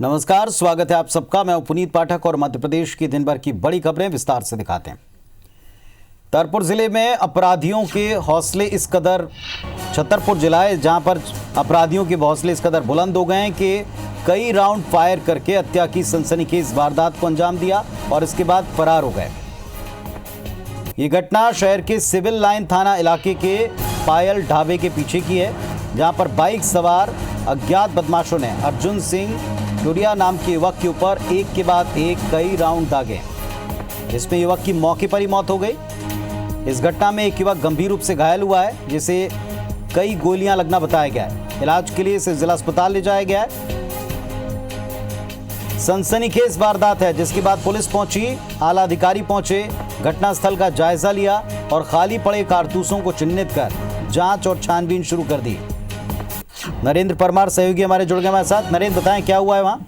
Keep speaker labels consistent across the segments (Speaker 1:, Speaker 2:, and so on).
Speaker 1: नमस्कार, स्वागत है आप सबका। मैं पुनीत पाठक और मध्य प्रदेश की दिन भर की बड़ी खबरें विस्तार से दिखाते हैं। तरपुर जिले में अपराधियों के हौसले इस कदर छतरपुर जिला है जहां पर अपराधियों के हौसले इस कदर बुलंद हो गए हैं कि कई राउंड फायर करके हत्या की सनसनीखेज वारदात को अंजाम दिया और इसके बाद फरार हो गए। ये घटना शहर के सिविल लाइन थाना इलाके के पायल ढाबे के पीछे की है, जहां पर बाइक सवार अज्ञात बदमाशों ने अर्जुन सिंह टुरिया नाम के युवक के ऊपर एक के बाद एक कई राउंड दागे। इसमें युवक की मौके पर ही मौत हो गई। इस घटना में एक युवक गंभीर रूप से घायल हुआ है, जिसे कई गोलियां लगना बताया गया है। इलाज के लिए इसे जिला अस्पताल ले जाया गया है। सनसनीखेज वारदात है, जिसके बाद पुलिस पहुंची, आला अधिकारी पहुंचे, घटनास्थल का जायजा लिया और खाली पड़े कारतूसों को चिन्हित कर जांच और छानबीन शुरू कर दी। नरेंद्र परमार सहयोगी हमारे जुड़ गए हमारे साथ। नरेंद्र, बताएं क्या हुआ है वहाँ?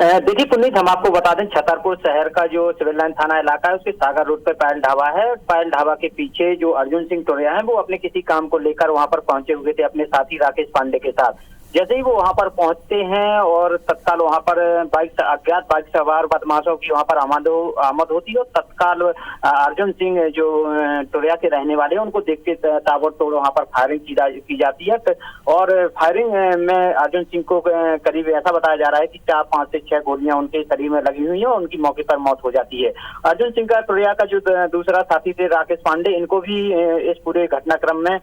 Speaker 2: देखिए पुनीत, हम आपको बता दें, छतरपुर शहर का जो सिविल लाइन थाना इलाका है उसके सागर रोड पे पायल ढाबा है। पायल ढाबा के पीछे जो अर्जुन सिंह टोरिया है वो अपने किसी काम को लेकर वहां पर पहुंचे हुए थे अपने साथी राकेश पांडे के साथ। जैसे ही वो वहां पर पहुंचते हैं और तत्काल वहां पर अज्ञात बाइक सवार बदमाशों की वहां पर आमद होती है और तत्काल अर्जुन सिंह जो टोरिया के रहने वाले हैं उनको देख के ताबड़तोड़ वहां पर फायरिंग की जाती है। और फायरिंग में अर्जुन सिंह को करीब ऐसा बताया जा रहा है कि 4, 5 से 6 गोलियां उनके शरीर में लगी हुई है और उनकी मौके पर मौत हो जाती है। अर्जुन सिंह का टोरिया का जो दूसरा साथी थे राकेश पांडे, इनको भी इस पूरे घटनाक्रम में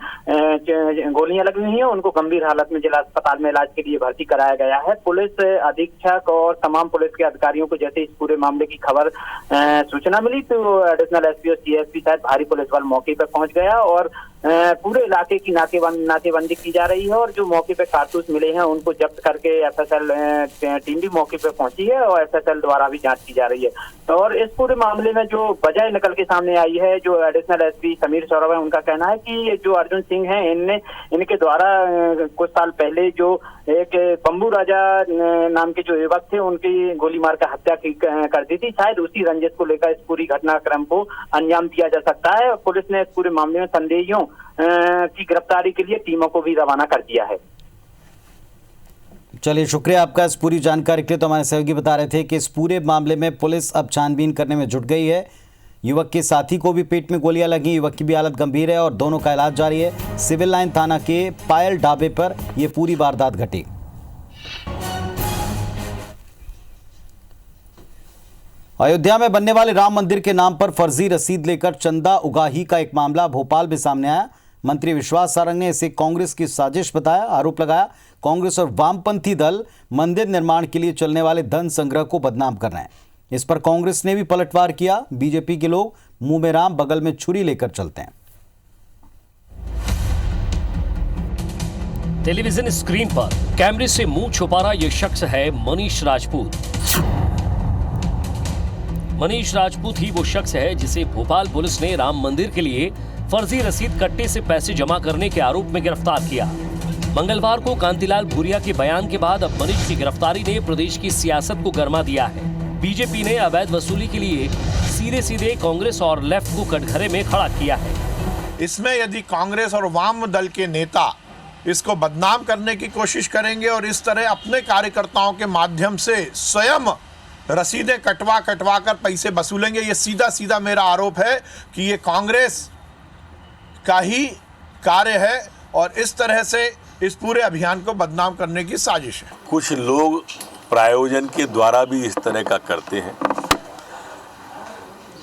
Speaker 2: गोलियां लगी हुई है। उनको गंभीर हालत में जिला अस्पताल में इलाज के लिए भर्ती कराया गया है। पुलिस अधीक्षक और तमाम पुलिस के अधिकारियों को जैसे इस पूरे मामले की खबर सूचना मिली तो एडिशनल एसपी और सीएसपी सहित भारी पुलिस बल मौके पर पहुंच गया और पूरे इलाके की नाकेबंदी की जा रही है। और जो मौके पे कारतूस मिले हैं उनको जब्त करके एफएसएल टीम भी मौके पे पहुंची है और एफएसएल द्वारा भी जांच की जा रही है। और इस पूरे मामले में जो वजह निकल के सामने आई है, जो एडिशनल एसपी समीर सौरभ है, उनका कहना है कि जो अर्जुन सिंह है इनके द्वारा कुछ साल पहले जो एक बंबू राजा नाम के जो युवक थे उनकी गोली मार कर हत्या कर दी थी। शायद उसी रंजिश को लेकर इस पूरी घटनाक्रम को अंजाम दिया जा सकता है। पुलिस ने इस पूरे मामले में संदेहियों की गिरफ्तारी के लिए टीमों को भी रवाना कर दिया है।
Speaker 1: चलिए, शुक्रिया आपका इस पूरी जानकारी के लिए। तो हमारे सहयोगी बता रहे थे कि इस पूरे मामले में पुलिस अब छानबीन करने में जुट गई है। युवक के साथी को भी पेट में गोलियां लगी, युवक की भी हालत गंभीर है और दोनों का इलाज जारी है। सिविल लाइन थाना के पायल ढाबे पर यह पूरी वारदात घटी। अयोध्या में बनने वाले राम मंदिर के नाम पर फर्जी रसीद लेकर चंदा उगाही का एक मामला भोपाल में सामने आया। मंत्री विश्वास सारंग ने इसे कांग्रेस की साजिश बताया। आरोप लगाया कांग्रेस और वामपंथी दल मंदिर निर्माण के लिए चलने वाले धन संग्रह को बदनाम कर रहे हैं। इस पर कांग्रेस ने भी पलटवार किया। बीजेपी के लोग मुंह में राम बगल में छुरी लेकर चलते हैं।
Speaker 3: टेलीविजन स्क्रीन पर कैमरे से मुंह छुपा रहा यह शख्स है मनीष राजपूत। मनीष राजपूत ही वो शख्स है जिसे भोपाल पुलिस ने राम मंदिर के लिए फर्जी रसीद कट्टे से पैसे जमा करने के आरोप में गिरफ्तार किया। मंगलवार को कांतिलाल भूरिया के बयान के बाद अब मनीष की गिरफ्तारी ने प्रदेश की सियासत को गरमा दिया है। बीजेपी ने अवैध वसूली के लिए सीधे कांग्रेस और लेफ्ट को कटघरे में खड़ा किया है।
Speaker 4: इसमें यदि कांग्रेस और वाम दल के नेता इसको बदनाम करने की कोशिश करेंगे और इस तरह अपने कार्यकर्ताओं के माध्यम से स्वयं रसीदें कटवा कर पैसे वसूलेंगे, ये सीधा मेरा आरोप है कि ये कांग्रेस का ही कार्य है और इस तरह से इस पूरे अभियान को बदनाम करने की साजिश है।
Speaker 5: कुछ लोग प्रायोजन के द्वारा भी इस तरह का करते हैं।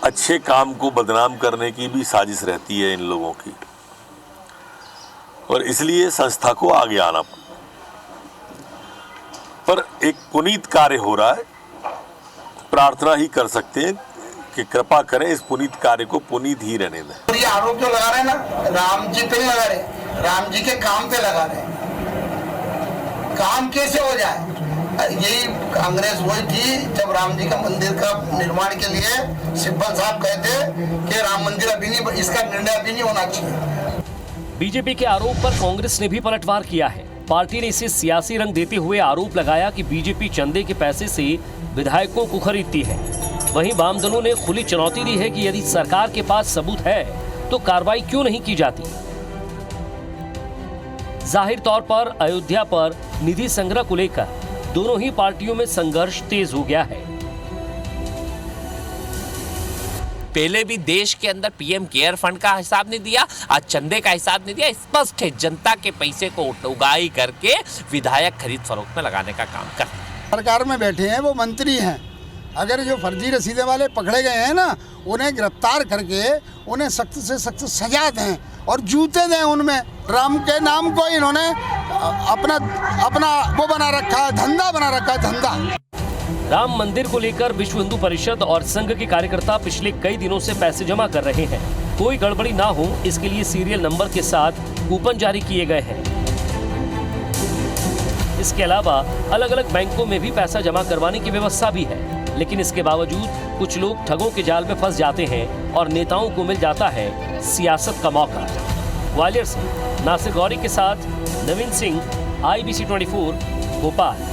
Speaker 5: अच्छे काम को बदनाम करने की भी साजिश रहती है इन लोगों की और इसलिए संस्था को आगे आना। पर एक पुनीत कार्य हो रहा है, प्रार्थना ही कर सकते हैं कि कृपा करें इस पुनीत कार्य को पुनीत ही रहने दें।
Speaker 6: ये आरोप जो लगा रहे हैं ना, राम जी पे लगा रहे, राम जी के काम पे लगा रहे। काम कैसे हो जाए? यही कांग्रेस वही थी जब राम जी का मंदिर का निर्माण के लिए सिब्बल साहब कहते कि राम मंदिर अभी नहीं, इसका निर्णय अभी नहीं होना चाहिए।
Speaker 3: बीजेपी के आरोप पर कांग्रेस ने भी पलटवार किया है। पार्टी ने इसे सियासी रंग देते हुए आरोप लगाया कि बीजेपी चंदे के पैसे से विधायकों को खरीदती है। वहीं वाम दलों ने खुली चुनौती दी है कि यदि सरकार के पास सबूत है तो कार्रवाई क्यों नहीं की जाती। जाहिर तौर पर अयोध्या पर निधि संग्रह को लेकर दोनों ही पार्टियों में संघर्ष तेज हो गया है।
Speaker 7: पहले भी देश के अंदर पीएम केयर फंड का हिसाब नहीं दिया, आज चंदे का हिसाब नहीं दिया। स्पष्ट है जनता के पैसे को उगाही करके विधायक खरीद फरोख्त में लगाने का काम कर।
Speaker 8: सरकार में बैठे हैं वो मंत्री हैं, अगर जो फर्जी रसीदे वाले पकड़े गए हैं ना, उन्हें गिरफ्तार करके उन्हें सख्त से सख्त सजा दें और जूते दें उनमें। राम के नाम को इन्होंने अपना वो बना रखा है, धंधा बना रखा है, धंधा।
Speaker 3: राम मंदिर को लेकर विश्व हिंदू परिषद और संघ के कार्यकर्ता पिछले कई दिनों से पैसे जमा कर रहे हैं। कोई गड़बड़ी ना हो इसके लिए सीरियल नंबर के साथ कूपन जारी किए गए हैं। इसके अलावा अलग अलग बैंकों में भी पैसा जमा करवाने की व्यवस्था भी है, लेकिन इसके बावजूद कुछ लोग ठगों के जाल में फंस जाते हैं और नेताओं को मिल जाता है सियासत का मौका। ग्वालियर से नासिर गौरी के साथ नवीन सिंह, IBC 24, भोपाल।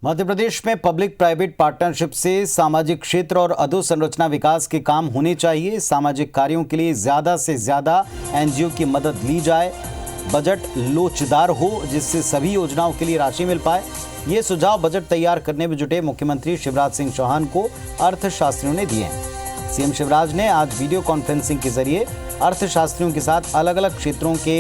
Speaker 1: मध्य प्रदेश में पब्लिक प्राइवेट पार्टनरशिप से सामाजिक क्षेत्र और अधोसंरचना विकास के काम होने चाहिए। सामाजिक कार्यों के लिए ज़्यादा से ज़्यादा NGO की मदद ली जाए। बजट लोचदार हो जिससे सभी योजनाओं के लिए राशि मिल पाए। ये सुझाव बजट तैयार करने में जुटे मुख्यमंत्री शिवराज सिंह चौहान को अर्थशास्त्रियों ने दिए हैं। सीएम शिवराज ने आज वीडियो कॉन्फ्रेंसिंग के जरिए अर्थशास्त्रियों के साथ अलग अलग क्षेत्रों के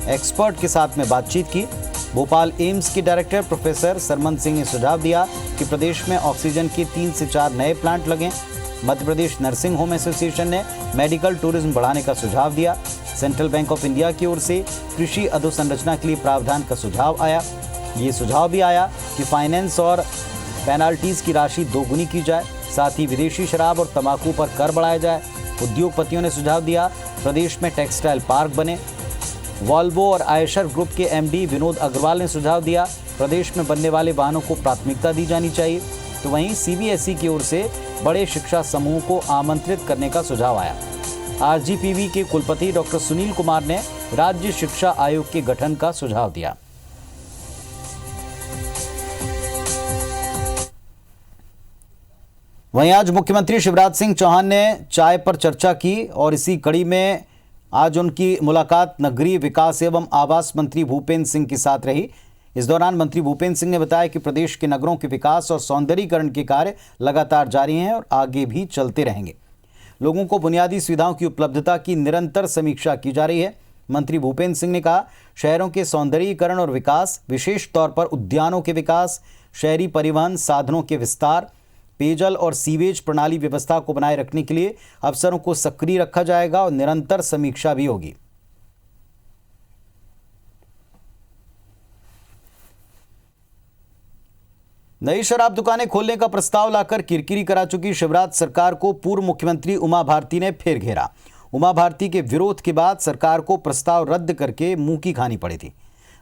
Speaker 1: एक्सपर्ट के साथ में बातचीत की। भोपाल एम्स के डायरेक्टर प्रोफेसर सरमन सिंह ने सुझाव दिया कि प्रदेश में ऑक्सीजन के 3 से 4 नए प्लांट लगें। Madhya Pradesh nursing home association ने मेडिकल टूरिज्म बढ़ाने का सुझाव दिया। सेंट्रल बैंक ऑफ इंडिया की ओर से कृषि अधोसंरचना के लिए प्रावधान का सुझाव आया। ये सुझाव भी आया कि फाइनेंस और पेनाल्टीज की राशि दोगुनी की जाए, साथ ही विदेशी शराब और तंबाकू पर कर बढ़ाया जाए। उद्योगपतियों ने सुझाव दिया प्रदेश में टेक्सटाइल पार्क बने। वॉल्वो और आयशर ग्रुप के MD विनोद अग्रवाल ने सुझाव दिया प्रदेश में बनने वाले वाहनों को प्राथमिकता दी जानी चाहिए। तो वहीं CBSE की ओर से बड़े शिक्षा समूह को आमंत्रित करने का सुझाव आया। RGPV के कुलपति डॉक्टर सुनील कुमार ने राज्य शिक्षा आयोग के गठन का सुझाव दिया। वहीं आज मुख्यमंत्री शिवराज सिंह चौहान ने चाय पर चर्चा की और इसी कड़ी में आज उनकी मुलाकात नगरीय विकास एवं आवास मंत्री भूपेंद्र सिंह के साथ रही। इस दौरान मंत्री भूपेंद्र सिंह ने बताया कि प्रदेश के नगरों के विकास और सौंदर्यीकरण के कार्य लगातार जारी हैं और आगे भी चलते रहेंगे। लोगों को बुनियादी सुविधाओं की उपलब्धता की निरंतर समीक्षा की जा रही है। मंत्री भूपेंद्र सिंह ने कहा शहरों के सौंदर्यीकरण और विकास, विशेष तौर पर उद्यानों के विकास, शहरी परिवहन साधनों के विस्तार, पेयजल और सीवेज प्रणाली व्यवस्था को बनाए रखने के लिए अफसरों को सक्रिय रखा जाएगा और निरंतर समीक्षा भी होगी। नई शराब दुकानें खोलने का प्रस्ताव लाकर किरकिरी करा चुकी शिवराज सरकार को पूर्व मुख्यमंत्री उमा भारती ने फिर घेरा। उमा भारती के विरोध के बाद सरकार को प्रस्ताव रद्द करके मुंह की खानी पड़ी थी।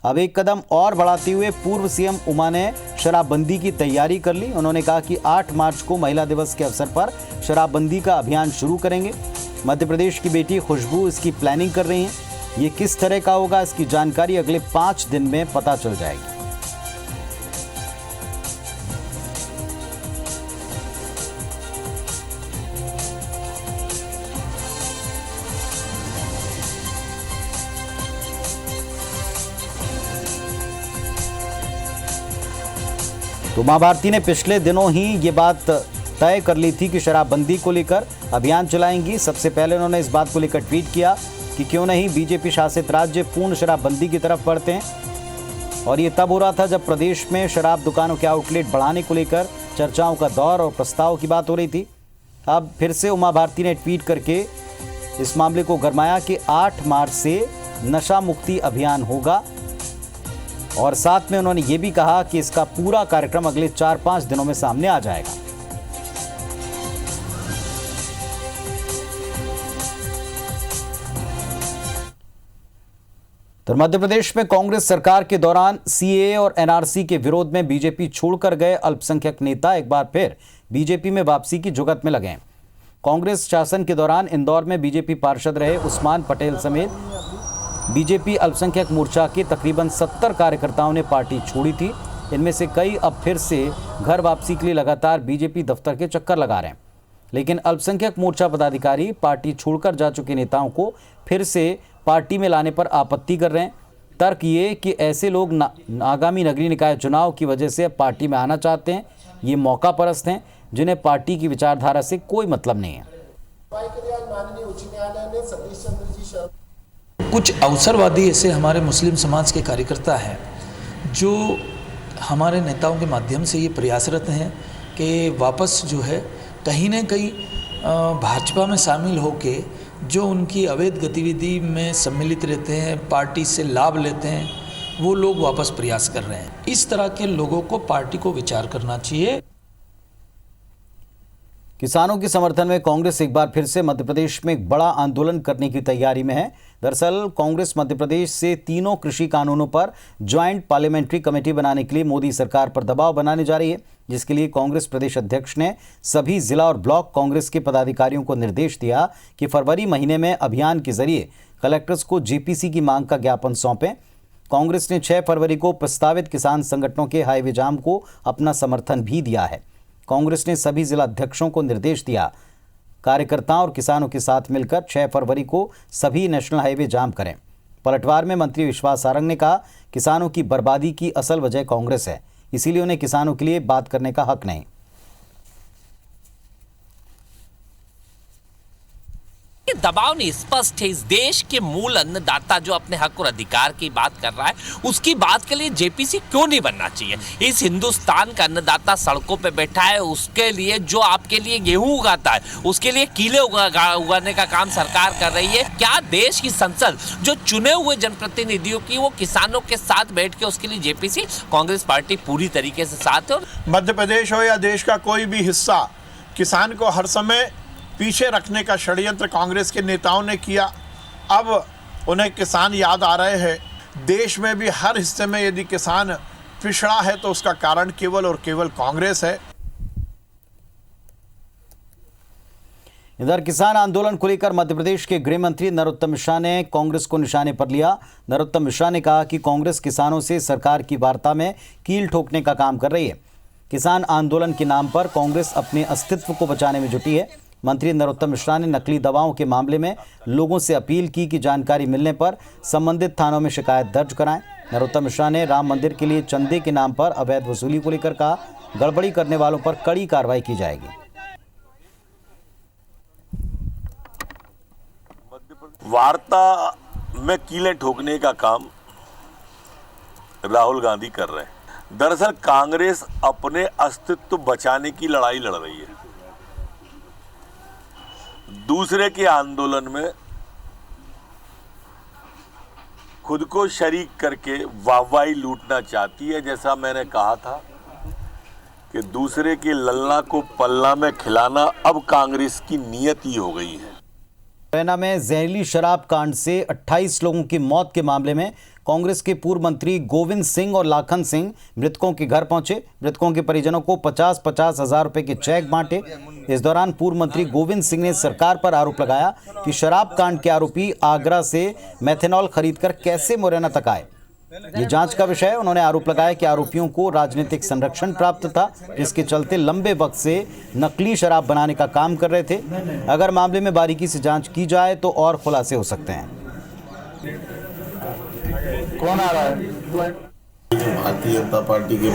Speaker 1: अब एक कदम और बढ़ाते हुए पूर्व सीएम उमा ने शराबबंदी की तैयारी कर ली। उन्होंने कहा कि 8 मार्च को महिला दिवस के अवसर पर शराबबंदी का अभियान शुरू करेंगे। मध्य प्रदेश की बेटी खुशबू इसकी प्लानिंग कर रही हैं। ये किस तरह का होगा इसकी जानकारी अगले 5 दिन में पता चल जाएगी। तो उमा भारती ने पिछले दिनों ही ये बात तय कर ली थी कि शराबबंदी को लेकर अभियान चलाएंगी। सबसे पहले उन्होंने इस बात को लेकर ट्वीट किया कि क्यों नहीं बीजेपी शासित राज्य पूर्ण शराबबंदी की तरफ बढ़ते हैं। और ये तब हो रहा था जब प्रदेश में शराब दुकानों के आउटलेट बढ़ाने को लेकर चर्चाओं का दौर और प्रस्ताव की बात हो रही थी। अब फिर से उमा भारती ने ट्वीट करके इस मामले को गरमाया कि 8 मार्च से नशा मुक्ति अभियान होगा और साथ में उन्होंने ये भी कहा कि इसका पूरा कार्यक्रम अगले 4-5 दिनों में सामने आ जाएगा। तो मध्य प्रदेश में कांग्रेस सरकार के दौरान CAA और NRC के विरोध में बीजेपी छोड़कर गए अल्पसंख्यक नेता एक बार फिर बीजेपी में वापसी की जुगत में लगे। कांग्रेस शासन के दौरान इंदौर में बीजेपी पार्षद रहे उस्मान पटेल समेत बीजेपी अल्पसंख्यक मोर्चा के तकरीबन 70 कार्यकर्ताओं ने पार्टी छोड़ी थी। इनमें से कई अब फिर से घर वापसी के लिए लगातार बीजेपी दफ्तर के चक्कर लगा रहे हैं। लेकिन अल्पसंख्यक मोर्चा पदाधिकारी पार्टी छोड़कर जा चुके नेताओं को फिर से पार्टी में लाने पर आपत्ति कर रहे हैं। तर्क ये कि ऐसे लोग आगामी नगरीय निकाय चुनाव की वजह से पार्टी में आना चाहते हैं। ये मौका परस्त हैं जिन्हें पार्टी की विचारधारा से कोई मतलब नहीं है।
Speaker 9: कुछ अवसरवादी ऐसे हमारे मुस्लिम समाज के कार्यकर्ता हैं जो हमारे नेताओं के माध्यम से ये प्रयासरत हैं कि वापस जो है कहीं न कहीं भाजपा में शामिल होके जो उनकी अवैध गतिविधि में सम्मिलित रहते हैं, पार्टी से लाभ लेते हैं, वो लोग वापस प्रयास कर रहे हैं। इस तरह के लोगों को पार्टी को विचार करना चाहिए।
Speaker 1: किसानों के समर्थन में कांग्रेस एक बार फिर से मध्य प्रदेश में एक बड़ा आंदोलन करने की तैयारी में है। दरअसल कांग्रेस मध्य प्रदेश से तीनों कृषि कानूनों पर ज्वाइंट पार्लियामेंट्री कमेटी बनाने के लिए मोदी सरकार पर दबाव बनाने जा रही है, जिसके लिए कांग्रेस प्रदेश अध्यक्ष ने सभी जिला और ब्लॉक कांग्रेस के पदाधिकारियों को निर्देश दिया कि फरवरी महीने में अभियान के जरिए कलेक्टर्स को जेपीसी की मांग का ज्ञापन सौंपें। कांग्रेस ने 6 फरवरी को प्रस्तावित किसान संगठनों के हाईवे जाम को अपना समर्थन भी दिया है। कांग्रेस ने सभी जिला अध्यक्षों को निर्देश दिया कार्यकर्ताओं और किसानों के साथ मिलकर 6 फरवरी को सभी नेशनल हाईवे जाम करें। पलटवार में मंत्री विश्वास सारंग ने कहा, किसानों की बर्बादी की असल वजह कांग्रेस है, इसीलिए उन्हें किसानों के लिए बात करने का हक नहीं।
Speaker 7: दबाव नहीं, स्पष्ट है। इस देश के मूल अन्नदाता जो अपने हक और अधिकार की बात कर रहा है, उसकी बात के लिए जेपीसी क्यों नहीं बनना चाहिए? इस हिंदुस्तान का अन्नदाता सड़कों पे बैठा है, उसके लिए जो आपके लिए गेहूं उगाता है, उसके लिए कीले उगाने का काम सरकार कर रही है। क्या देश की संसद जो चुने हुए जनप्रतिनिधियों की, वो किसानों के साथ बैठ के उसके लिए जेपीसी? कांग्रेस पार्टी पूरी तरीके से साथ है।
Speaker 4: मध्य प्रदेश हो या देश का कोई भी हिस्सा, किसान को हर समय पीछे रखने का षड्यंत्र कांग्रेस के नेताओं ने किया। अब उन्हें किसान याद आ रहे हैं। देश में भी हर हिस्से में यदि किसान पिछड़ा है तो उसका कारण केवल और केवल कांग्रेस है।
Speaker 1: इधर किसान आंदोलन को लेकर मध्य प्रदेश के गृह मंत्री नरोत्तम मिश्रा ने कांग्रेस को निशाने पर लिया। नरोत्तम मिश्रा ने कहा कि कांग्रेस किसानों से सरकार की वार्ता में कील ठोकने का काम कर रही है। किसान आंदोलन के नाम पर कांग्रेस अपने अस्तित्व को बचाने में जुटी है। मंत्री नरोत्तम मिश्रा ने नकली दवाओं के मामले में लोगों से अपील की कि जानकारी मिलने पर संबंधित थानों में शिकायत दर्ज कराएं। नरोत्तम मिश्रा ने राम मंदिर के लिए चंदे के नाम पर अवैध वसूली को लेकर कहा, गड़बड़ी करने वालों पर कड़ी कार्रवाई की जाएगी।
Speaker 5: वार्ता में कीलें ठोकने का काम राहुल गांधी कर रहे हैं। दरअसल कांग्रेस अपने अस्तित्व बचाने की लड़ाई लड़ रही है। दूसरे के आंदोलन में खुद को शरीक करके वाहवाही लूटना चाहती है। जैसा मैंने कहा था कि दूसरे के लल्ला को पल्ला में खिलाना अब कांग्रेस की नियत ही हो गई है।
Speaker 1: मुरैना में जहरीली शराब कांड से 28 लोगों की मौत के मामले में कांग्रेस के पूर्व मंत्री गोविंद सिंह और लाखन सिंह मृतकों के घर पहुंचे। मृतकों के परिजनों को 50-50 हजार रुपए के चेक बांटे। इस दौरान पूर्व मंत्री गोविंद सिंह ने सरकार पर आरोप लगाया कि शराब कांड के आरोपी आगरा से मेथनॉल खरीदकर कैसे मुरैना तक आए। ये जांच का विषय है। उन्होंने आरोप लगाया कि आरोपियों को राजनीतिक संरक्षण प्राप्त था, जिसके चलते लंबे वक्त से नकली शराब बनाने का काम कर रहे थे। अगर मामले में बारीकी से जांच की जाए तो और खुलासे हो सकते हैं।
Speaker 6: कौन आ रहा है?
Speaker 10: भारतीय जनता पार्टी के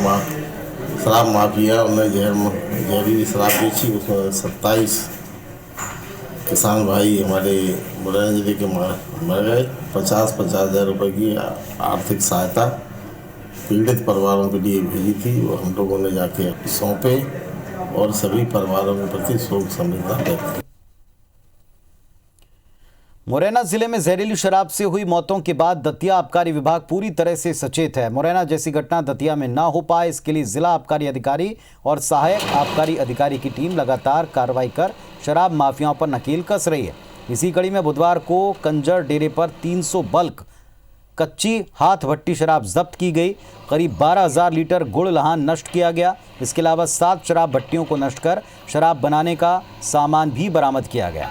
Speaker 10: शराब माफिया, उन्हें जहरीली शराब बेची। उसमें 27 किसान भाई हमारे मुरैना जिले के मर गए। 50-50 हजार रुपये की आर्थिक सहायता पीड़ित परिवारों के लिए भेजी थी। वो हम लोगों ने जाके सौंपे और सभी परिवारों के प्रति शोक संवेदना व्यक्त की।
Speaker 1: मुरैना जिले में जहरीली शराब से हुई मौतों के बाद दतिया आबकारी विभाग पूरी तरह से सचेत है। मुरैना जैसी घटना दतिया में ना हो पाए, इसके लिए जिला आबकारी अधिकारी और सहायक आबकारी अधिकारी की टीम लगातार कार्रवाई कर शराब माफियाओं पर नकेल कस रही है। इसी कड़ी में बुधवार को कंजर डेरे पर 300 बल्क कच्ची हाथ भट्टी शराब जब्त की गई। करीब 12,000 लीटर गुड़ लहान नष्ट किया गया। इसके अलावा 7 शराब भट्टियों को नष्ट कर शराब बनाने का सामान भी बरामद किया गया।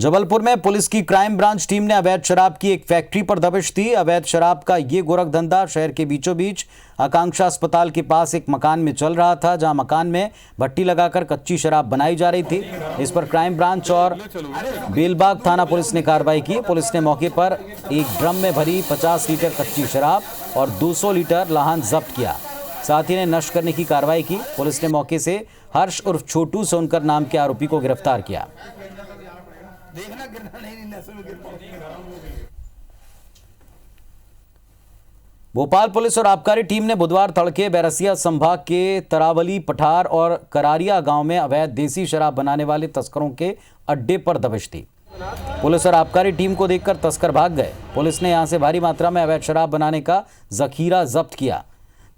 Speaker 1: जबलपुर में पुलिस की क्राइम ब्रांच टीम ने अवैध शराब की एक फैक्ट्री पर दबिश दी। अवैध शराब का ये गोरखधंधा शहर के बीचों बीच आकांक्षा अस्पताल के पास एक मकान में चल रहा था, जहां मकान में भट्टी लगाकर कच्ची शराब बनाई जा रही थी। इस पर क्राइम ब्रांच और बेलबाग थाना पुलिस ने कार्रवाई की। पुलिस ने मौके पर एक ड्रम में भरी 50 लीटर कच्ची शराब और 200 लीटर लाहन जब्त किया। साथ ही ने नष्ट करने की कार्रवाई की। पुलिस ने मौके से हर्ष उर्फ छोटू सोनकर नाम के आरोपी को गिरफ्तार किया। भोपाल पुलिस और आबकारी टीम ने बुधवार तड़के बैरसिया संभाग के तरावली, पठार और करारिया गांव में अवैध देसी शराब बनाने वाले तस्करों के अड्डे पर दबिश दी। पुलिस और आबकारी टीम को देखकर तस्कर भाग गए। पुलिस ने यहां से भारी मात्रा में अवैध शराब बनाने का जखीरा जब्त किया।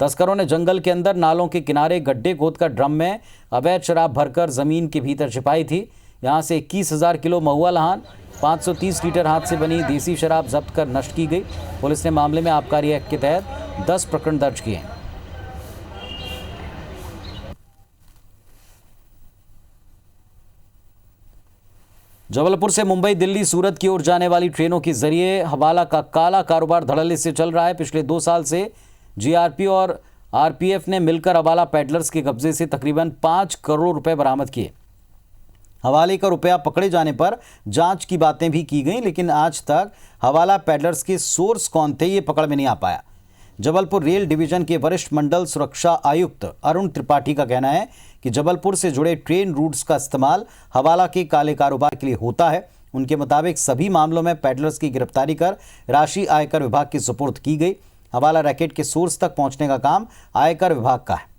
Speaker 1: तस्करों ने जंगल के अंदर नालों के किनारे गड्ढे खोदकर ड्रम में अवैध शराब भरकर जमीन के भीतर छिपाई थी। यहां से 21,000 किलो महुआ लाहन, 530 लीटर हाथ से बनी देसी शराब जब्त कर नष्ट की गई। पुलिस ने मामले में आबकारी एक्ट के तहत 10 प्रकरण दर्ज किए हैं। जबलपुर से मुंबई, दिल्ली, सूरत की ओर जाने वाली ट्रेनों के जरिए हवाला का काला कारोबार धड़ल्ले से चल रहा है। पिछले 2 साल से जीआरपी और आरपीएफ ने मिलकर हवाला पैडलर्स के कब्जे से तकरीबन 5 करोड़ रुपए बरामद किए। हवाले का रुपया पकड़े जाने पर जांच की बातें भी की गई, लेकिन आज तक हवाला पैडलर्स के सोर्स कौन थे ये पकड़ में नहीं आ पाया। जबलपुर रेल डिवीजन के वरिष्ठ मंडल सुरक्षा आयुक्त अरुण त्रिपाठी का कहना है कि जबलपुर से जुड़े ट्रेन रूट्स का इस्तेमाल हवाला के काले कारोबार के लिए होता है। उनके मुताबिक सभी मामलों में पैडलर्स की गिरफ्तारी कर राशि आयकर विभाग की सुपुर्द की गई। हवाला रैकेट के सोर्स तक पहुंचने का काम आयकर विभाग का है।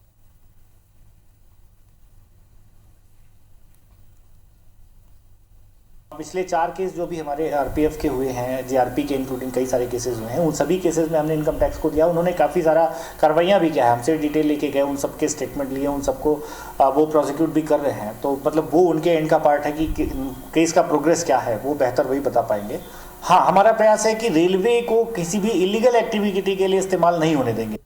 Speaker 11: पिछले 4 केस जो भी हमारे आरपीएफ के हुए हैं, जीआरपी के इंक्लूडिंग कई सारे केसेस हुए हैं, उन सभी केसेस में हमने इनकम टैक्स को दिया। उन्होंने काफ़ी सारा कार्रवाइयाँ भी किया है, हमसे डिटेल लेके गए, उन सबके स्टेटमेंट लिए, उन सबको वो प्रोसिक्यूट भी कर रहे हैं। तो मतलब वो उनके एंड का पार्ट है कि केस का प्रोग्रेस क्या है, वो बेहतर वही बता पाएंगे। हाँ, हमारा प्रयास है कि रेलवे को किसी भी इलीगल एक्टिविटी के लिए इस्तेमाल नहीं होने देंगे।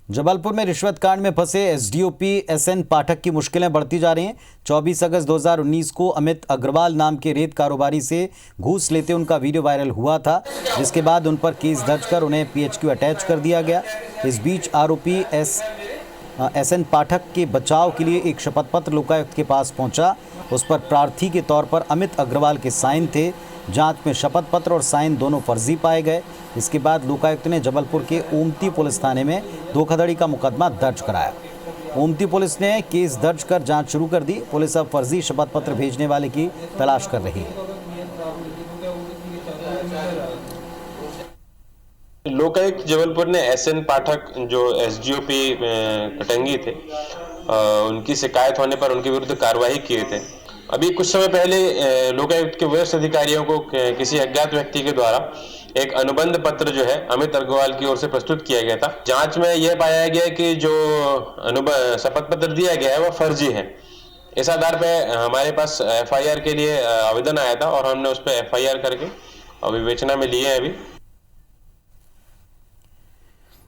Speaker 1: जबलपुर में रिश्वत कांड में फंसे एसडीओपी एसएन पाठक की मुश्किलें बढ़ती जा रही हैं। 24 अगस्त 2019 को अमित अग्रवाल नाम के रेत कारोबारी से घूस लेते उनका वीडियो वायरल हुआ था, जिसके बाद उन पर केस दर्ज कर उन्हें पीएचक्यू अटैच कर दिया गया। इस बीच आरोपी एसएन पाठक के बचाव के लिए एक शपथ पत्र लोकायुक्त के पास पहुंचा। उस पर प्रार्थी के तौर पर अमित अग्रवाल के साइन थे। जांच में शपथ पत्र और साइन दोनों फर्जी पाए गए। इसके बाद लोकायुक्त ने जबलपुर के ओमती पुलिस थाने में धोखाधड़ी का मुकदमा दर्ज कराया। ओमती पुलिस ने केस दर्ज कर जांच शुरू कर दी। पुलिस अब फर्जी शपथ पत्र भेजने वाले की तलाश कर रही है।
Speaker 12: लोकायुक्त जबलपुर ने एसएन पाठक जो एसडीओपी कटंगी थे, उनकी शिकायत होने पर उनके विरुद्ध कार्रवाई किए थे। अभी कुछ समय पहले लोकायुक्त के वरिष्ठ अधिकारियों को किसी अज्ञात व्यक्ति के द्वारा एक अनुबंध पत्र जो है अमित अग्रवाल की ओर से प्रस्तुत किया गया था। जांच में यह पाया गया कि जो शपथ पत्र दिया गया है वह फर्जी है। इस आधार पर हमारे पास एफआईआर के लिए आवेदन आया था और हमने उस पर एफआईआर करके विवेचना में लिए हैं। अभी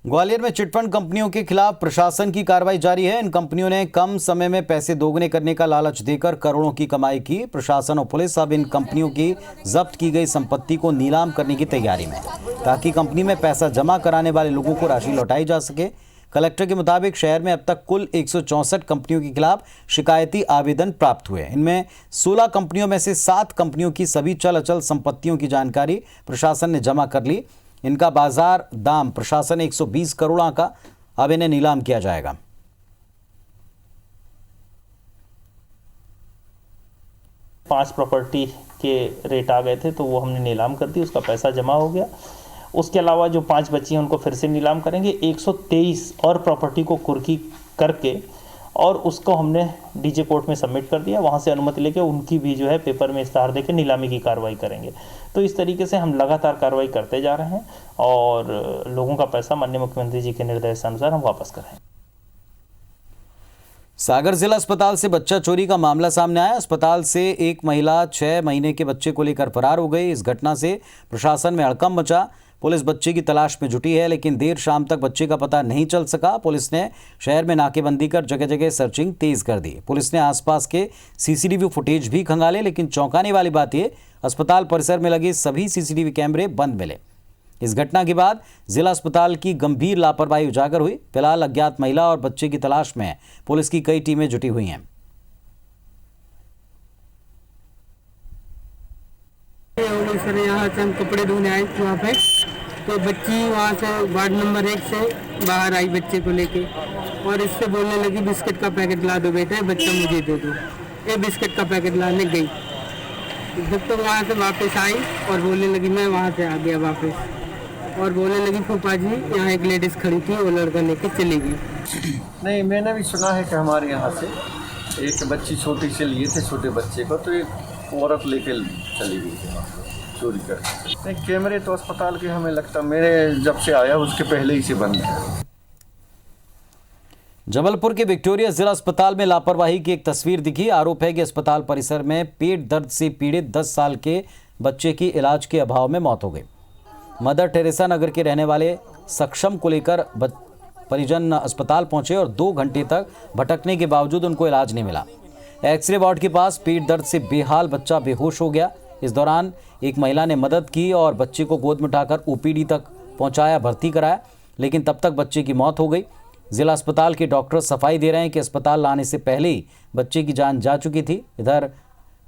Speaker 1: ग्वालियर में चिटफंड कंपनियों के खिलाफ प्रशासन की कार्रवाई जारी है। इन कंपनियों ने कम समय में पैसे दोगुने करने का लालच देकर करोड़ों की कमाई की। प्रशासन और पुलिस अब इन कंपनियों की जब्त की गई संपत्ति को नीलाम करने की तैयारी में, ताकि कंपनी में पैसा जमा कराने वाले लोगों को राशि लौटाई जा सके। कलेक्टर के मुताबिक शहर में अब तक कुल 164 कंपनियों के खिलाफ शिकायती आवेदन प्राप्त हुए। इनमें 16 कंपनियों में से 7 कंपनियों की सभी चल अचल संपत्तियों की जानकारी प्रशासन ने जमा कर ली। इनका बाजार दाम प्रशासन 120 करोड़ का, अब इन्हें नीलाम किया जाएगा।
Speaker 11: पांच प्रॉपर्टी के रेट आ गए थे तो वो हमने नीलाम कर दी, उसका पैसा जमा हो गया। उसके अलावा जो 5 बची हैं उनको फिर से नीलाम करेंगे। 123 और प्रॉपर्टी को कुर्की करके और उसको हमने डीजे कोर्ट में सबमिट कर दिया। वहाँ से अनुमति लेके उनकी भी जो है पेपर में इस्ताहार देके नीलामी की कार्रवाई करेंगे। तो इस तरीके से हम लगातार कार्रवाई करते जा रहे हैं और लोगों का पैसा माननीय मुख्यमंत्री जी के निर्देश अनुसार हम वापस करें।
Speaker 1: सागर जिला अस्पताल से बच्चा चोरी का मामला सामने आया। अस्पताल से एक महिला 6 महीने के बच्चे को लेकर फरार हो गई। इस घटना से प्रशासन में हड़कंप मचा। पुलिस बच्चे की तलाश में जुटी है, लेकिन देर शाम तक बच्चे का पता नहीं चल सका। पुलिस ने शहर में नाकेबंदी कर जगह जगह सर्चिंग तेज कर दी। पुलिस ने आसपास के सीसीटीवी फुटेज भी खंगाले, लेकिन चौंकाने वाली बात यह, अस्पताल परिसर में लगे सभी सीसीटीवी कैमरे बंद मिले। इस घटना के बाद जिला अस्पताल की गंभीर लापरवाही उजागर हुई। फिलहाल अज्ञात महिला और बच्चे की तलाश में पुलिस की कई टीमें जुटी हुई हैं।
Speaker 13: सर यहाँ से हम कपड़े धोने आए थे वहाँ पे, तो बच्ची वहाँ से वार्ड नंबर 1 से बाहर आई बच्चे को लेके, और इससे बोलने लगी बिस्किट का पैकेट ला दो बेटे, बच्चा मुझे दे दो। ये बिस्किट का पैकेट लाने गई, जब तो वहाँ से वापस आई और बोलने लगी मैं वहाँ से आ गया वापस, और बोलने लगी फूफा जी यहाँ एक लेडीज खड़ी थी, वो लड़का लेके चली गई।
Speaker 14: नहीं, मैंने भी सुना है कि हमारे यहाँ से एक बच्ची छोटी से लिए थे, छोटे बच्चे को, तो एक औरत लेके चली गई थी चोरी कर। नहीं, कैमरे तो अस्पताल के हमें लगता, मेरे जब से आया उसके पहले ही से बंद है।
Speaker 1: जबलपुर के विक्टोरिया जिला अस्पताल में लापरवाही की एक तस्वीर दिखी। आरोप है कि अस्पताल परिसर में पेट दर्द से पीड़ित 10 साल के बच्चे की इलाज के अभाव में मौत हो गई। मदर टेरेसा नगर के रहने वाले सक्षम को लेकर परिजन अस्पताल पहुंचे और 2 घंटे तक भटकने के बावजूद उनको इलाज नहीं मिला। एक्सरे वार्ड के पास पेट दर्द से बेहाल बच्चा बेहोश हो गया। इस दौरान एक महिला ने मदद की और बच्चे को गोद में उठाकर ओपीडी तक पहुंचाया, भर्ती कराया, लेकिन तब तक बच्चे की मौत हो गई। जिला अस्पताल के डॉक्टर सफाई दे रहे हैं कि अस्पताल लाने से पहले ही बच्चे की जान जा चुकी थी। इधर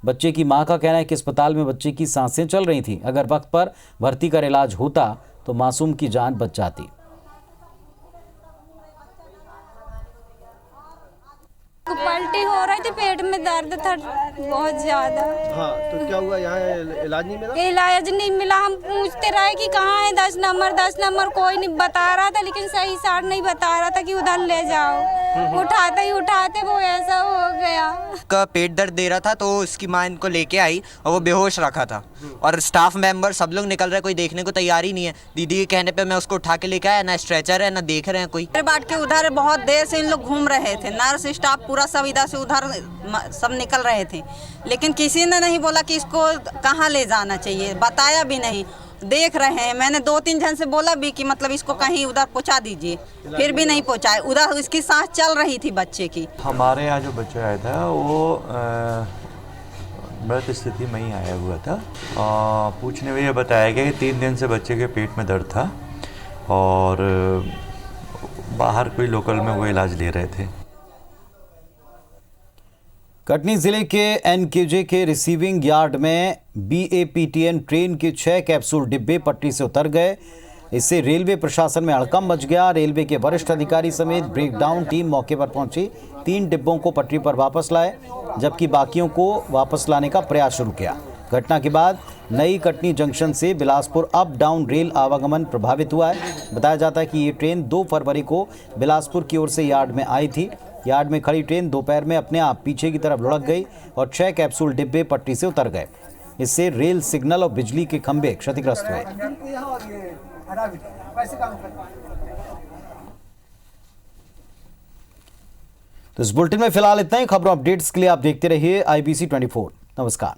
Speaker 1: बच्चे की मां का कहना है कि अस्पताल में बच्चे की सांसें चल रही थी। अगर वक्त पर भर्ती कर इलाज होता तो मासूम की जान बच जाती।
Speaker 15: पलटी हो रही थी, पेट में दर्द था बहुत ज्यादा।
Speaker 14: हाँ, तो क्या हुआ, यहाँ इलाज नहीं मिला?
Speaker 15: इलाज नहीं मिला। हम पूछते रहे कि कहाँ है 10 नंबर, कोई नहीं बता रहा था, लेकिन सही सार नहीं बता रहा था कि उधर ले जाओ। उठाते ही उठाते वो ऐसा हो गया।
Speaker 16: का पेट दर्द दे रहा था तो उसकी माँ इनको लेके आई और वो बेहोश रखा था, और स्टाफ मेंबर सब लोग निकल रहे, कोई देखने को तैयार ही नहीं है। दीदी के कहने पे मैं उसको उठा के लेके आया, ना स्ट्रेचर है ना देख रहे हैं कोई।
Speaker 17: बाट के उधर बहुत देर से इन लोग घूम रहे थे, नर्स स्टाफ पूरा सब इधर से उधर सब निकल रहे थे, लेकिन किसी ने नहीं बोला कि इसको कहाँ ले जाना चाहिए, बताया भी नहीं। देख रहे हैं, मैंने 2-3 जन से बोला भी कि मतलब इसको कहीं उधर पहुंचा दीजिए, फिर भी नहीं पहुंचाए। उधर इसकी सांस चल रही थी बच्चे की।
Speaker 18: हमारे यहाँ जो बच्चा आया था वो मृत स्थिति में ही आया हुआ था। पूछने में ये बताया गया कि 3 दिन से बच्चे के पेट में दर्द था और बाहर कोई लोकल में वो इलाज ले रहे थे।
Speaker 1: कटनी जिले के एनकेजे के रिसीविंग यार्ड में BAPTN ट्रेन के 6 कैप्सूल डिब्बे पटरी से उतर गए। इससे रेलवे प्रशासन में हड़कंप मच गया। रेलवे के वरिष्ठ अधिकारी समेत ब्रेकडाउन टीम मौके पर पहुंची, 3 डिब्बों को पटरी पर वापस लाए, जबकि बाकियों को वापस लाने का प्रयास शुरू किया। घटना के बाद नई कटनी जंक्शन से बिलासपुर अप डाउन रेल आवागमन प्रभावित हुआ है। बताया जाता है कि ये ट्रेन 2 फरवरी को बिलासपुर की ओर से यार्ड में आई थी। यार्ड में खड़ी ट्रेन दोपहर में अपने आप पीछे की तरफ लुढ़क गई और 6 कैप्सूल डिब्बे पटरी से उतर गए। इससे रेल सिग्नल और बिजली के खंभे क्षतिग्रस्त हुए। तो इस बुलेटिन में फिलहाल इतना ही। खबरों अपडेट्स के लिए आप देखते रहिए IBC 24। नमस्कार।